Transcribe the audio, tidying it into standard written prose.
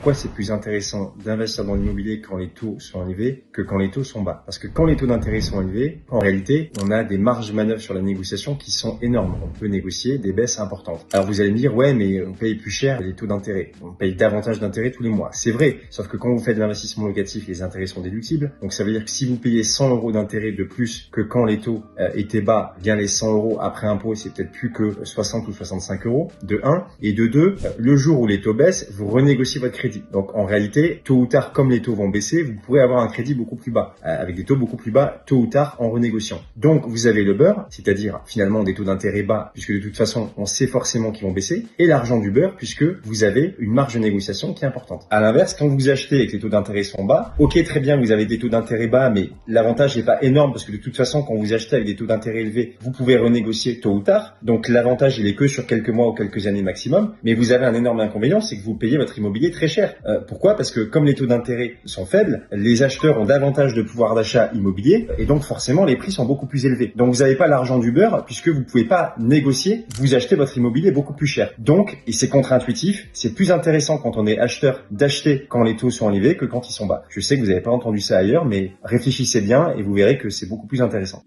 pourquoi c'est plus intéressant d'investir dans l'immobilier quand les taux sont élevés que quand les taux sont bas. Parce que quand les taux d'intérêt sont élevés, en réalité, on a des marges de manœuvre sur la négociation qui sont énormes. On peut négocier des baisses importantes. Alors vous allez me dire, ouais, mais on paye plus cher les taux d'intérêt. On paye davantage d'intérêt tous les mois. C'est vrai, sauf que quand vous faites de l'investissement locatif, les intérêts sont déductibles. Donc ça veut dire que si vous payez 100 € d'intérêt de plus que quand les taux étaient bas, bien les 100 € après impôt, c'est peut-être plus que 60 ou 65 € de 1. Et de 2, le jour où les taux baissent, vous renégociez votre crédit. Donc en réalité, tôt ou tard, comme les taux vont baisser, vous pourrez avoir un crédit beaucoup plus bas, avec des taux beaucoup plus bas, tôt ou tard, en renégociant. Donc vous avez le beurre, c'est-à-dire finalement des taux d'intérêt bas, puisque de toute façon, on sait forcément qu'ils vont baisser, et l'argent du beurre, puisque vous avez une marge de négociation qui est importante. À l'inverse, quand vous achetez et que les taux d'intérêt sont bas, ok, très bien, vous avez des taux d'intérêt bas, mais l'avantage n'est pas énorme, parce que de toute façon, quand vous achetez avec des taux d'intérêt élevés, vous pouvez renégocier tôt ou tard. Donc l'avantage, il est que sur quelques mois ou quelques années maximum, mais vous avez un énorme inconvénient, c'est que vous payez votre immobilier très cher. Pourquoi? Parce que comme les taux d'intérêt sont faibles, les acheteurs ont davantage de pouvoir d'achat immobilier, et donc forcément, les prix sont beaucoup plus élevés. Donc vous n'avez pas l'argent du beurre, puisque vous ne pouvez pas négocier, vous achetez votre immobilier beaucoup plus cher. Donc, et c'est contre-intuitif, c'est plus intéressant quand on est acheteur d'acheter quand les taux sont élevés que quand ils sont bas. Je sais que vous n'avez pas entendu ça ailleurs, mais réfléchissez bien et vous verrez que c'est beaucoup plus intéressant.